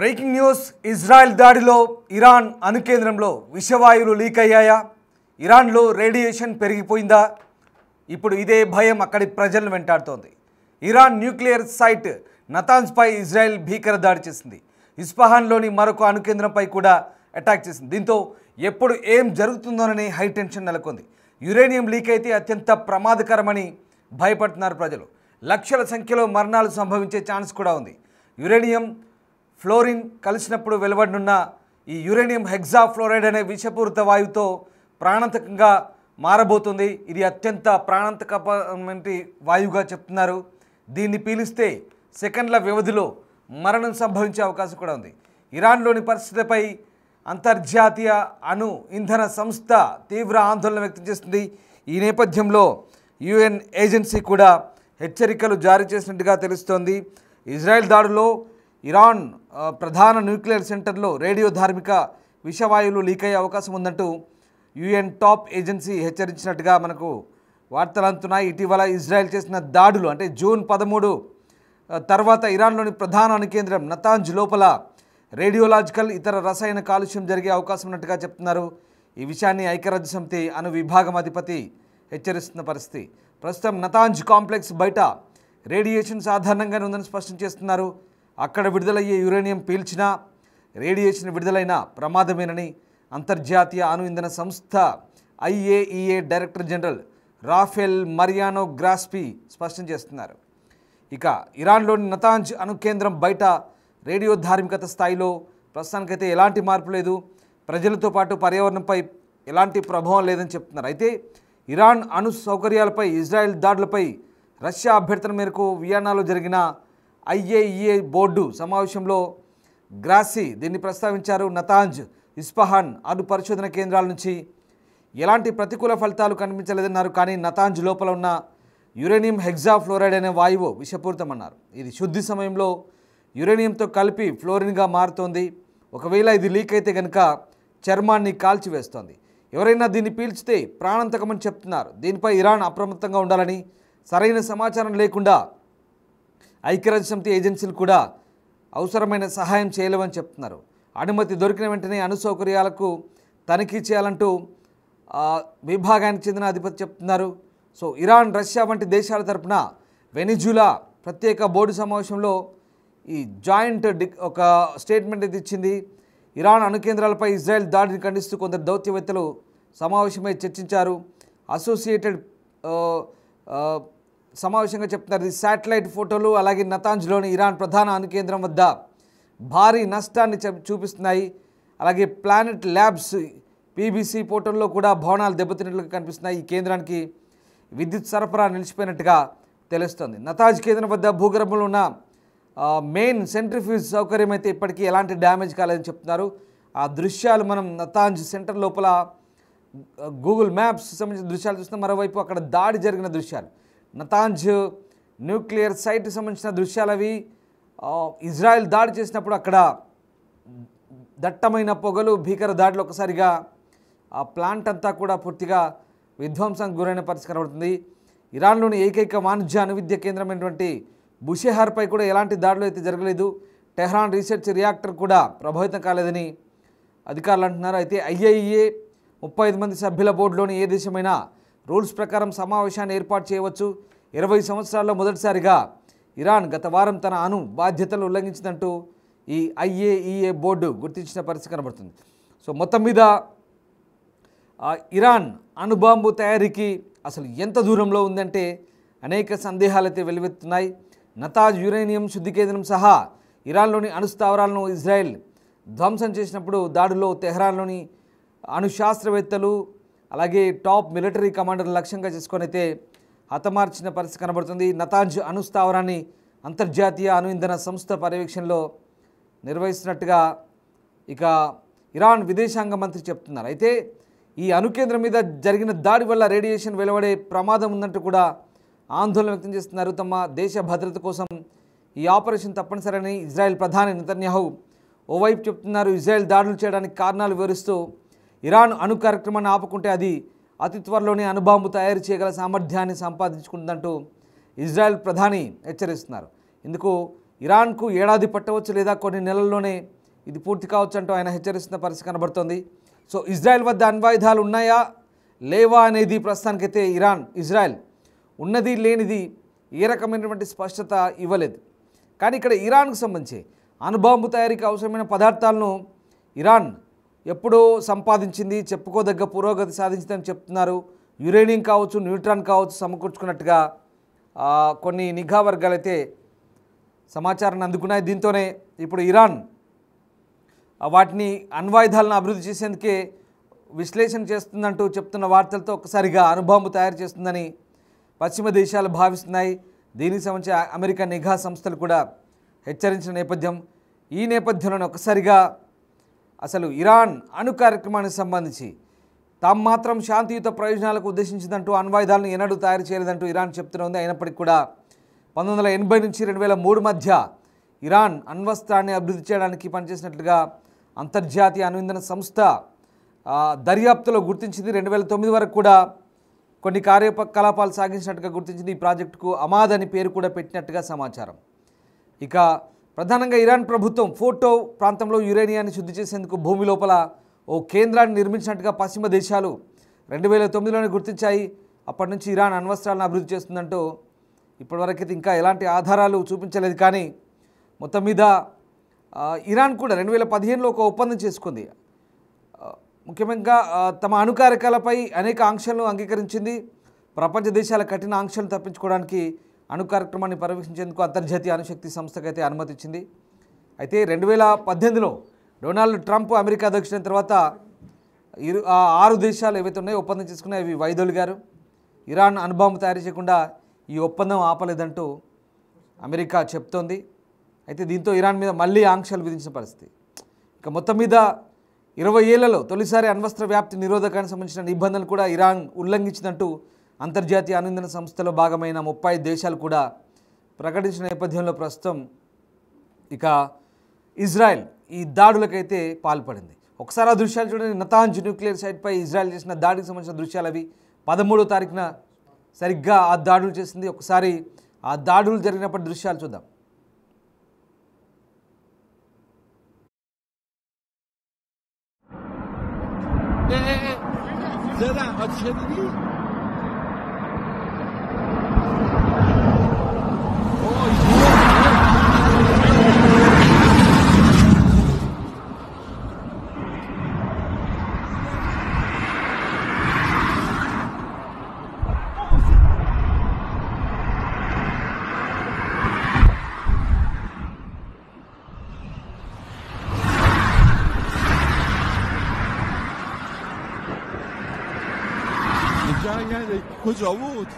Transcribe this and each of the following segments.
Breaking news Israel దాడిలో Iran అణుకేంద్రంలో విషవాయువులు leak అయ్యాయా? ఇరాన్లో రేడియేషన్ పెరిగిపోయిందా? ఇప్పుడు ఇదే భయం అక్కడి ప్రజలను వెంటాడుతోంది. ఇరాన్ న్యూక్లియర్ సైట్ నతాన్జ్పై ఇజ్రాయెల్ భీకర దాడి చేసింది. ఇస్ఫహాన్లోని మరొక అణుకేంద్రంపై కూడా అటాక్ చేసింది. దీంతో ఎప్పుడు ఏం జరుగుతుందోనని హై టెన్షన్ నెలకొంది. యురేనియం లీక్ అయితే అత్యంత ప్రమాదకరమని భయపడుతున్నారు ప్రజలు. లక్షల సంఖ్యలో మరణాలు సంభవించే ఛాన్స్ కూడా ఉంది. యురేనియం ఫ్లోరిన్ కలిసినప్పుడు వెలువడనున్న ఈ యురేనియం హెక్సాఫ్లోరైడ్ అనే విషపూరిత వాయువుతో ప్రాణాంతకంగా మారబోతుంది. ఇది అత్యంత ప్రాణాంతకమైన వాయువుగా చెప్తున్నారు. దీన్ని పీలిస్తే సెకండ్ల వ్యవధిలో మరణం సంభవించే అవకాశం కూడా ఉంది. ఇరాన్లోని పరిస్థితిపై అంతర్జాతీయ అణు ఇంధన సంస్థ తీవ్ర ఆందోళన వ్యక్తం చేస్తుంది. ఈ నేపథ్యంలో యుఎన్ ఏజెన్సీ కూడా హెచ్చరికలు జారీ చేసినట్టుగా తెలుస్తోంది. ఇజ్రాయెల్ దాడిలో ఇరాన్ ప్రధాన న్యూక్లియర్ సెంటర్లో రేడియో ధార్మిక విషవాయువులు లీక్ అయ్యే అవకాశం ఉందంటూ యుఎన్ టాప్ ఏజెన్సీ హెచ్చరించినట్టుగా మనకు వార్తలు అందుతున్నాయి. ఇటీవల ఇజ్రాయెల్ చేసిన దాడులు అంటే జూన్ 13 తర్వాత ఇరాన్లోని ప్రధాన అణుకేంద్రం నతాంజ్ లోపల రేడియోలాజికల్ ఇతర రసాయన కాలుష్యం జరిగే అవకాశం ఉన్నట్టుగా చెప్తున్నారు. ఈ విషయాన్ని ఐక్యరాజ్యసమితి అణు విభాగం అధిపతి హెచ్చరిస్తున్న పరిస్థితి. ప్రస్తుతం నతాంజ్ కాంప్లెక్స్ బయట రేడియేషన్ సాధారణంగానే ఉందని స్పష్టం చేస్తున్నారు. అక్కడ విడుదలయ్యే యురేనియం పీల్చినా రేడియేషన్ విడుదలైన ప్రమాదమేనని అంతర్జాతీయ అణు ఇంధన సంస్థ IAEA director general Rafael Mariano Grossi స్పష్టం చేస్తున్నారు. ఇక ఇరాన్లోని నతాంజ్ అణు కేంద్రం బయట రేడియో ధార్మికత స్థాయిలో ప్రస్తుతానికైతే ఎలాంటి మార్పు లేదు. ప్రజలతో పాటు పర్యావరణంపై ఎలాంటి ప్రభావం లేదని చెప్తున్నారు. అయితే ఇరాన్ అణు సౌకర్యాలపై ఇజ్రాయెల్ దాడులపై రష్యా అభ్యర్థన మేరకు వియన్నాలో జరిగిన IAEA బోర్డు సమావేశంలో గ్రాసీ దీన్ని ప్రస్తావించారు. నతాంజ్, ఇస్ఫహాన్ అణు పరిశోధన కేంద్రాల నుంచి ఎలాంటి ప్రతికూల ఫలితాలు కనిపించలేదన్నారు. కానీ నతాంజ్ లోపల ఉన్న యురేనియం హెక్సాఫ్లోరైడ్ అనే వాయువు విషపూరితమన్నారు. ఇది శుద్ధి సమయంలో యురేనియంతో కలిపి ఫ్లోరిన్గా మారుతోంది. ఒకవేళ ఇది లీక్ అయితే కనుక చర్మాన్ని కాల్చివేస్తోంది. ఎవరైనా దీన్ని పీల్చితే ప్రాణాంతకమని చెప్తున్నారు. దీనిపై ఇరాన్ అప్రమత్తంగా ఉండాలని, సరైన సమాచారం లేకుండా ఐక్యరాజ్యసమితి ఏజెన్సీలు కూడా అవసరమైన సహాయం చేయలేవని చెప్తున్నారు. అనుమతి దొరికిన వెంటనే అణు సౌకర్యాలకు తనిఖీ చేయాలంటూ విభాగానికి చెందిన అధిపతి చెప్తున్నారు. సో ఇరాన్, రష్యా వంటి దేశాల తరపున వెనిజులా ప్రత్యేక బోర్డు సమావేశంలో ఈ జాయింట్ ఒక స్టేట్మెంట్ ఇది ఇచ్చింది. ఇరాన్ అణు కేంద్రాలపై ఇజ్రాయెల్ దాడిని ఖండిస్తూ కొందరు దౌత్యవేత్తలు సమావేశమై చర్చించారు. అసోసియేటెడ్ సమావేశంగా చెప్తున్నారు. ఇది శాటిలైట్ ఫోటోలు అలాగే నతాంజ్లోని ఇరాన్ ప్రధాన అణు కేంద్రం వద్ద భారీ నష్టాన్ని చూపిస్తున్నాయి. అలాగే ప్లానెట్ ల్యాబ్స్ PBC ఫోటోల్లో కూడా భవనాలు దెబ్బతిన్నట్లుగా కనిపిస్తున్నాయి. ఈ కేంద్రానికి విద్యుత్ సరఫరా నిలిచిపోయినట్టుగా తెలుస్తోంది. నతాంజ్ కేంద్రం వద్ద భూగర్భంలో ఉన్న మెయిన్ సెంట్రిఫ్యూజ్ సౌకర్యం అయితే ఇప్పటికీ ఎలాంటి డ్యామేజ్ కాలేదని చెప్తున్నారు. ఆ దృశ్యాలు మనం నతాంజ్ సెంటర్ లోపల గూగుల్ మ్యాప్స్ సంబంధించిన దృశ్యాలు చూస్తున్నాం. మరోవైపు అక్కడ దాడి జరిగిన దృశ్యాలు, నతాంజ్ న్యూక్లియర్ సైట్కి సంబంధించిన దృశ్యాలు అవి. ఇజ్రాయెల్ దాడి చేసినప్పుడు అక్కడ దట్టమైన పొగలు, భీకర దాడిలో ఒకసారిగా ఆ ప్లాంట్ అంతా కూడా పూర్తిగా విధ్వంసానికి గురైన పరిస్థితి కనబడుతుంది. ఇరాన్లోని ఏకైక వాణిజ్య అణువిద్య కేంద్రమైనటువంటి బుషెహార్పై కూడా ఎలాంటి దాడులు అయితే జరగలేదు. టెహ్రాన్ రీసెర్చ్ రియాక్టర్ కూడా ప్రభావితం కాలేదని అధికారులు అంటున్నారు. అయితే IAEA 35 మంది సభ్యుల బోర్డులోని ఏ దేశమైనా రూల్స్ ప్రకారం సమావేశాన్ని ఏర్పాటు చేయవచ్చు. 20 సంవత్సరాల్లో మొదటిసారిగా ఇరాన్ గత వారం తన అణు బాధ్యతలు ఉల్లంఘించిందంటూ ఈ IAEA బోర్డు గుర్తించిన పరిస్థితి కనబడుతుంది. సో మొత్తం మీద ఇరాన్ అణుబాంబు తయారీకి అసలు ఎంత దూరంలో ఉందంటే అనేక సందేహాలు అయితే వెలువెత్తున్నాయి. నతాంజ్ యురేనియం శుద్ధి కేంద్రం సహా ఇరాన్లోని అణు స్థావరాలను ఇజ్రాయెల్ ధ్వంసం చేసినప్పుడు దాడుల్లో తెహ్రాన్లోని అణు శాస్త్రవేత్తలు అలాగే టాప్ మిలిటరీ కమాండర్లు లక్ష్యంగా చేసుకొని అయితే హతమార్చిన పరిస్థితి కనబడుతుంది. నతాంజ్ అణు స్థావరాన్ని అంతర్జాతీయ అణు ఇంధన సంస్థ పర్యవేక్షణలో నిర్వహిస్తున్నట్టుగా ఇక ఇరాన్ విదేశాంగ మంత్రి చెప్తున్నారు. అయితే ఈ అణు కేంద్రం మీద జరిగిన దాడి వల్ల రేడియేషన్ వెలువడే ప్రమాదం ఉందంటూ కూడా ఆందోళన వ్యక్తం చేస్తున్నారు. తమ దేశ భద్రత కోసం ఈ ఆపరేషన్ తప్పనిసరని ఇజ్రాయెల్ ప్రధాని నెతన్యాహు ఓవైపు చెప్తున్నారు. ఇజ్రాయెల్ దాడులు చేయడానికి కారణాలు వివరిస్తూ ఇరాన్ అణు కార్యక్రమాన్ని ఆపుకుంటే అది అతి త్వరలోనే అణుబాంబు తయారు చేయగల సామర్థ్యాన్ని సంపాదించుకుంటుందంటూ ఇజ్రాయెల్ ప్రధాని హెచ్చరిస్తున్నారు. ఇందుకు ఇరాన్కు ఏడాది పట్టవచ్చు లేదా కొన్ని నెలల్లోనే ఇది పూర్తి కావచ్చు అంటూ ఆయన హెచ్చరిస్తున్న పరిస్థితి కనబడుతోంది. సో ఇజ్రాయెల్ వద్ద అణ్వాయుధాలు ఉన్నాయా లేవా అనేది ప్రస్తుతానికైతే ఇజ్రాయెల్ ఉన్నది లేనిది ఏ రకమైనటువంటి స్పష్టత ఇవ్వలేదు. కానీ ఇక్కడ ఇరాన్కు సంబంధించి అణుబాంబు తయారీకి అవసరమైన పదార్థాలను ఇరాన్ ఎప్పుడో సంపాదించింది, చెప్పుకోదగ్గ పురోగతి సాధించిందని చెప్తున్నారు. యురేనియం కావచ్చు, న్యూట్రాన్ కావచ్చు సమకూర్చుకున్నట్టుగా కొన్ని నిఘా వర్గాలైతే సమాచారాన్ని అందుకున్నాయి. దీంతోనే ఇప్పుడు ఇరాన్ వాటిని అణ్వాయుధాలను అభివృద్ధి చేసేందుకే విశ్లేషణ చేస్తుందంటూ చెప్తున్న వార్తలతో ఒక్కసారిగా అణుబాంబు తయారు చేస్తుందని పశ్చిమ దేశాలు భావిస్తున్నాయి. దీనికి సంబంధించి అమెరికా నిఘా సంస్థలు కూడా హెచ్చరించిన నేపథ్యం. ఈ నేపథ్యంలోనే ఒక్కసారిగా అసలు ఇరాన్ అణు కార్యక్రమానికి సంబంధించి తాము మాత్రం శాంతియుత ప్రయోజనాలకు ఉద్దేశించిందంటూ అణ్వాయుధాలను ఎన్నడూ తయారు చేయలేదంటూ ఇరాన్ చెప్తున్నది. అయినప్పటికీ కూడా 1980 నుంచి 2003 మధ్య ఇరాన్ అణ్వస్త్రాన్ని అభివృద్ధి చేయడానికి పనిచేసినట్లుగా అంతర్జాతీయ అణుఇంధన సంస్థ దర్యాప్తులో గుర్తించింది. 2009 వరకు కూడా కొన్ని కార్యకలాపాలు సాగించినట్టుగా గుర్తించింది. ఈ ప్రాజెక్టుకు అమాద్ అని పేరు కూడా పెట్టినట్టుగా సమాచారం. ఇక ప్రధానంగా ఇరాన్ ప్రభుత్వం ఫోటో ప్రాంతంలో యురేనియాన్ని శుద్ధి చేసేందుకు భూమి లోపల ఓ కేంద్రాన్ని నిర్మించినట్టుగా పశ్చిమ దేశాలు 2009లోనే గుర్తించాయి. అప్పటి నుంచి ఇరాన్ అణ్వస్త్రాలను అభివృద్ధి చేస్తుందంటూ ఇప్పటివరకైతే ఇంకా ఎలాంటి ఆధారాలు చూపించలేదు. కానీ మొత్తం మీద ఇరాన్ కూడా 2015లో ఒక ఒప్పందం చేసుకుంది. ముఖ్యంగా తమ అణు కార్యకలాపాలపై అనేక ఆంక్షలను అంగీకరించింది. ప్రపంచ దేశాల కఠిన ఆంక్షలను తప్పించుకోవడానికి అణు కార్యక్రమాన్ని పర్యవేక్షించేందుకు అంతర్జాతీయ అణుశక్తి సంస్థకైతే అనుమతి ఇచ్చింది. అయితే 2018లో డొనాల్డ్ ట్రంప్ అమెరికా అధ్యక్షుడైన తర్వాత 6 దేశాలు ఏవైతే ఉన్నాయో ఒప్పందం చేసుకున్నాయి, అవి వైదొలిగారు. ఇరాన్ అణుబాంబు తయారు చేయకుండా ఈ ఒప్పందం ఆపలేదంటూ అమెరికా చెప్తోంది. అయితే దీంతో ఇరాన్ మీద మళ్ళీ ఆంక్షలు విధించిన పరిస్థితి. ఇక మొత్తం మీద 20 ఏళ్లలో తొలిసారి అణ్వస్త్ర వ్యాప్తి నిరోధకానికి సంబంధించిన నిబంధనలు కూడా ఇరాన్ ఉల్లంఘించిందంటూ అంతర్జాతీయ అణుఇంధన సంస్థలో భాగమైన 35 దేశాలు కూడా ప్రకటించిన నేపథ్యంలో ప్రస్తుతం ఇక ఇజ్రాయెల్ ఈ దాడులకైతే పాల్పడింది. ఒకసారి ఆ దృశ్యాలు చూడండి. నతాంజ్ న్యూక్లియర్ సైట్పై ఇజ్రాయెల్ చేసిన దాడికి సంబంధించిన దృశ్యాలు అవి. 13వ తారీఖున సరిగ్గా ఆ దాడులు చేసింది. ఒకసారి ఆ దాడులు జరిగినప్పటి దృశ్యాలు చూద్దాం. کجا بود؟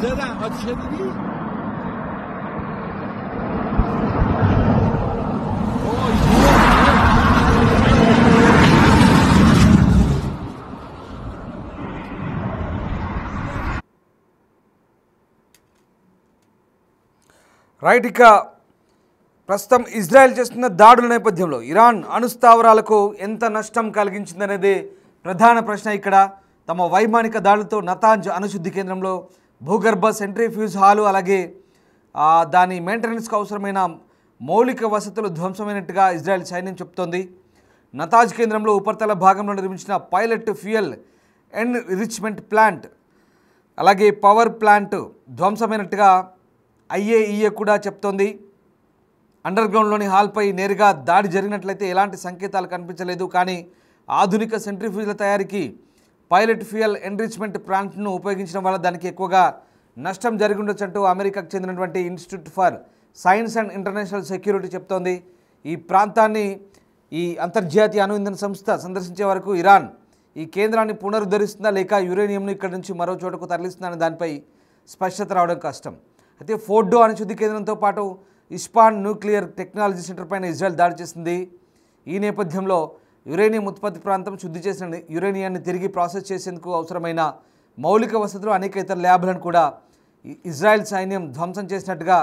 زدن آتیش دیدی؟ రైట్. ఇక ప్రస్తుతం ఇజ్రాయెల్ చేస్తున్న దాడుల నేపథ్యంలో ఇరాన్ అణుస్థావరాలకు ఎంత నష్టం కలిగించిందనేది ప్రధాన ప్రశ్న. ఇక్కడ తమ వైమానిక దాడులతో నతాంజ్ అణుశుద్ధి కేంద్రంలో భూగర్భ సెంట్రిఫ్యూజ్ హాలు అలాగే దాని మెయింటెనెన్స్కి అవసరమైన మౌలిక వసతులు ధ్వంసమైనట్టుగా ఇజ్రాయెల్ సైన్యం చెప్తోంది. నతాంజ్ కేంద్రంలో ఉపరితల భాగంలో నిర్మించిన పైలట్ ఫ్యూయల్ ఎన్రిచ్మెంట్ ప్లాంట్ అలాగే పవర్ ప్లాంట్ ధ్వంసమైనట్టుగా IAEA కూడా చెప్తోంది. అండర్గ్రౌండ్లోని హాల్పై నేరుగా దాడి జరిగినట్లయితే ఎలాంటి సంకేతాలు కనిపించలేదు. కానీ ఆధునిక సెంట్రిఫ్యూజ్ల తయారీకి పైలట్ ఫ్యూయల్ ఎన్రిచ్మెంట్ ప్లాంట్ను ఉపయోగించడం వల్ల దానికి ఎక్కువగా నష్టం జరిగి ఉండొచ్చంటూ అమెరికాకు చెందినటువంటి institute for science and international security చెప్తోంది. ఈ ప్రాంతాన్ని ఈ అంతర్జాతీయ అణుఇంధన సంస్థ సందర్శించే వరకు ఇరాన్ ఈ కేంద్రాన్ని పునరుద్ధరిస్తుందా లేక యురేనియంను ఇక్కడి నుంచి మరో చోటకు తరలిస్తుందనే దానిపై స్పష్టత రావడం కష్టం. అయితే ఫోర్డో అణుశుద్ధి కేంద్రంతో పాటు ఇస్పాన్ న్యూక్లియర్ టెక్నాలజీ సెంటర్ పైన ఇజ్రాయెల్ దాడి చేసింది. ఈ నేపథ్యంలో యురేనియం ఉత్పత్తి ప్రాంతం శుద్ధి చేసిన యురేనియాన్ని తిరిగి ప్రాసెస్ చేసేందుకు అవసరమైన మౌలిక వసతులు అనేక ఇతర ల్యాబ్లను కూడా ఇజ్రాయెల్ సైన్యం ధ్వంసం చేసినట్టుగా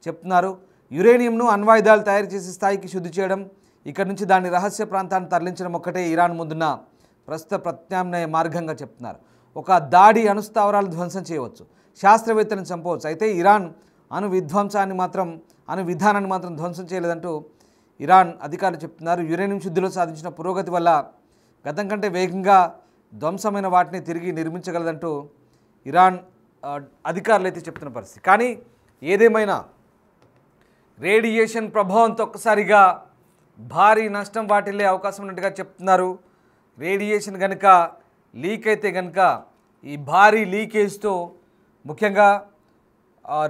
చెప్తున్నారు. యురేనియంను అణ్వాయుధాలు తయారు చేసే స్థాయికి శుద్ధి చేయడం, ఇక్కడ నుంచి దాని రహస్య ప్రాంతాన్ని తరలించడం ఒక్కటే ఇరాన్ ముందున్న ప్రస్తుత ప్రత్యామ్నాయ మార్గంగా చెప్తున్నారు. ఒక దాడి అణుస్థావరాలు ధ్వంసం చేయవచ్చు, శాస్త్రవేత్తలను చంపవచ్చు, అయితే ఇరాన్ అణు విధానాన్ని మాత్రం ధ్వంసం చేయలేదంటూ ఇరాన్ అధికారులు చెప్తున్నారు. యురేనియం శుద్ధిలో సాధించిన పురోగతి వల్ల గతం కంటే వేగంగా ధ్వంసమైన వాటిని తిరిగి నిర్మించగలదంటూ ఇరాన్ అధికారులు అయితే చెప్తున్న పరిస్థితి. కానీ ఏదేమైనా రేడియేషన్ ప్రభావంతో ఒక్కసారిగా భారీ నష్టం వాటిల్లే అవకాశం ఉన్నట్టుగా చెప్తున్నారు. రేడియేషన్ కనుక లీక్ అయితే కనుక ఈ భారీ లీకేజ్తో ముఖ్యంగా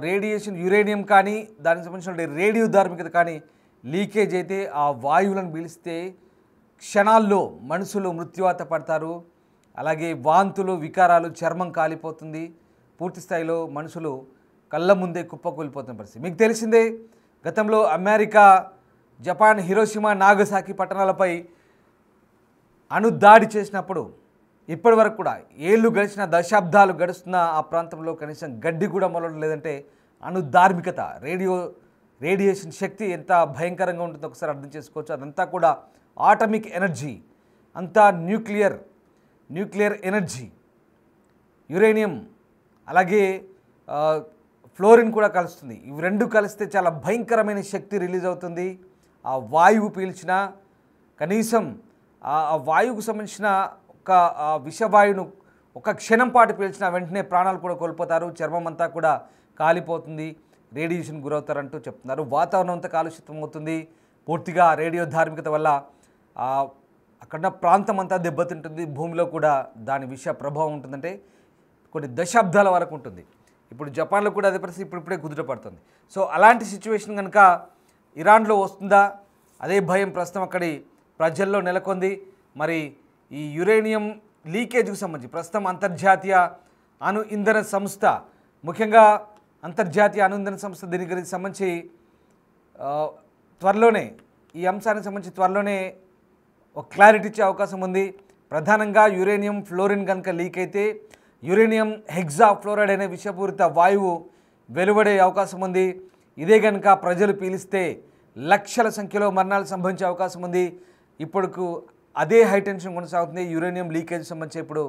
రేడియేషన్ యురేనియం కానీ దానికి సంబంధించిన రేడియో ధార్మికత కానీ లీకేజ్ అయితే ఆ వాయువులను పీలిస్తే క్షణాల్లో మనుషులు మృత్యువాత పడతారు. అలాగే వాంతులు, వికారాలు, చర్మం కాలిపోతుంది. పూర్తి స్థాయిలో మనుషులు కళ్ళ ముందే కుప్పకూలిపోతున్న పరిస్థితి. మీకు తెలిసిందే, గతంలో అమెరికా, జపాన్ హిరోషిమా, నాగసాకి పట్టణాలపై అణుదాడి చేసినప్పుడు ఇప్పటి వరకు కూడా ఏళ్ళు గడిచిన, దశాబ్దాలు గడుస్తున్న ఆ ప్రాంతంలో కనీసం గడ్డి కూడా మొలవడం లేదంటే అణుధార్మికత, రేడియేషన్ శక్తి ఎంత భయంకరంగా ఉంటుందో ఒకసారి అర్థం చేసుకోవచ్చు. అదంతా కూడా ఆటమిక్ ఎనర్జీ, అంతా న్యూక్లియర్ ఎనర్జీ, యురేనియం అలాగే ఫ్లోరిన్ కూడా కలుస్తుంది. ఇవి రెండు కలిస్తే చాలా భయంకరమైన శక్తి రిలీజ్ అవుతుంది. ఆ వాయువు పీల్చిన కనీసం ఆ వాయువుకు సంబంధించిన ఒక విషవాయువును ఒక క్షణం పాటు పీల్చిన వెంటనే ప్రాణాలు కూడా కోల్పోతారు. చర్మం అంతా కూడా కాలిపోతుంది, రేడియేషన్ గురవుతారంటూ చెప్తున్నారు. వాతావరణం అంతా కాలుష్యం అవుతుంది. పూర్తిగా రేడియో ధార్మికత వల్ల అక్కడ ప్రాంతం అంతా దెబ్బతింటుంది. భూమిలో కూడా దాని విష ప్రభావం ఉంటుందంటే కొన్ని దశాబ్దాల వరకు ఉంటుంది. ఇప్పుడు జపాన్లో కూడా అదే పరిస్థితి ఇప్పుడిప్పుడే కుదుటపడుతుంది. సో అలాంటి సిచ్యువేషన్ కనుక ఇరాన్లో వస్తుందా, అదే భయం ప్రస్తుతం అక్కడి ప్రజల్లో నెలకొంది. మరి ఈ యురేనియం లీకేజ్కు సంబంధించి ప్రస్తుతం అంతర్జాతీయ అణు ఇంధన సంస్థ, ముఖ్యంగా అంతర్జాతీయ అణు ఇంధన సంస్థ దీనికి సంబంధించి త్వరలోనే ఈ అంశానికి సంబంధించి త్వరలోనే ఒక క్లారిటీ ఇచ్చే అవకాశం ఉంది. ప్రధానంగా యురేనియం ఫ్లోరిన్ కనుక లీక్ అయితే యురేనియం హెక్సా ఫ్లోరైడ్ అనే విషపూరిత వాయువు వెలువడే అవకాశం ఉంది. ఇదే కనుక ప్రజలు పీలిస్తే లక్షల సంఖ్యలో మరణాలు సంభవించే అవకాశం ఉంది. ఇప్పుడుకు అదే హైటెన్షన్ కొనసాగుతుంది. యురేనియం లీకేజ్ సంబంధించి ఇప్పుడు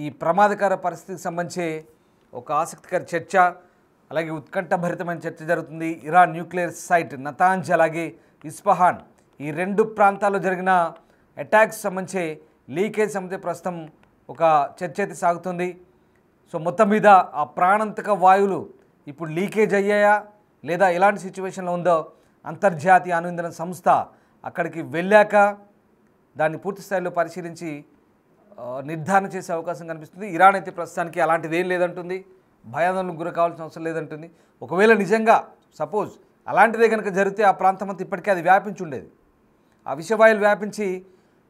ఈ ప్రమాదకర పరిస్థితికి సంబంధించి ఒక ఆసక్తికర చర్చ, అలాగే ఉత్కంఠభరితమైన చర్చ జరుగుతుంది. ఇరాన్ న్యూక్లియర్ సైట్ నతాంజ్ అలాగే ఇస్ఫహాన్ ఈ రెండు ప్రాంతాల్లో జరిగిన అటాక్స్ సంబంధించి లీకేజ్ సంబంధించి ప్రస్తుతం ఒక చర్చ అయితే సాగుతుంది. సో మొత్తం మీద ఆ ప్రాణాంతక వాయువులు ఇప్పుడు లీకేజ్ అయ్యాయా లేదా ఎలాంటి సిచ్యువేషన్లో ఉందో అంతర్జాతీయ అణు ఇంధన సంస్థ అక్కడికి వెళ్ళాక దాన్ని పూర్తి స్థాయిలో పరిశీలించి నిర్ధారణ చేసే అవకాశం కనిపిస్తుంది. ఇరాన్ అయితే ప్రస్తుతానికి అలాంటిది ఏం లేదంటుంది, భయాందోళనకు గురి కావాల్సిన అవసరం లేదంటుంది. ఒకవేళ నిజంగా సపోజ్ అలాంటిదే కనుక జరిగితే ఆ ప్రాంతం అంతా ఇప్పటికే అది వ్యాపించి ఉండేది. ఆ విషవాయువులు వ్యాపించి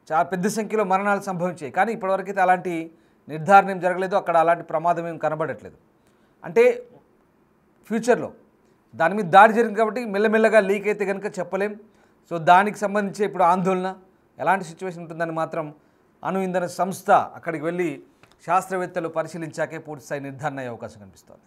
చాలా పెద్ద సంఖ్యలో మరణాలు సంభవించాయి. కానీ ఇప్పటివరకైతే అలాంటి నిర్ధారణ ఏం జరగలేదు, అక్కడ అలాంటి ప్రమాదం ఏం కనబడట్లేదు. అంటే ఫ్యూచర్లో దాని మీద దాడి జరిగింది కాబట్టి మెల్లమెల్లగా లీక్ అయితే కనుక చెప్పలేం. సో దానికి సంబంధించి ఇప్పుడు ఆందోళన ఎలాంటి సిచ్యువేషన్ ఉంటుందని మాత్రం అణు ఇంధన సంస్థ అక్కడికి వెళ్ళి శాస్త్రవేత్తలు పరిశీలించాకే పూర్తిస్థాయి నిర్ధారణ అయ్యే అవకాశం కనిపిస్తోంది.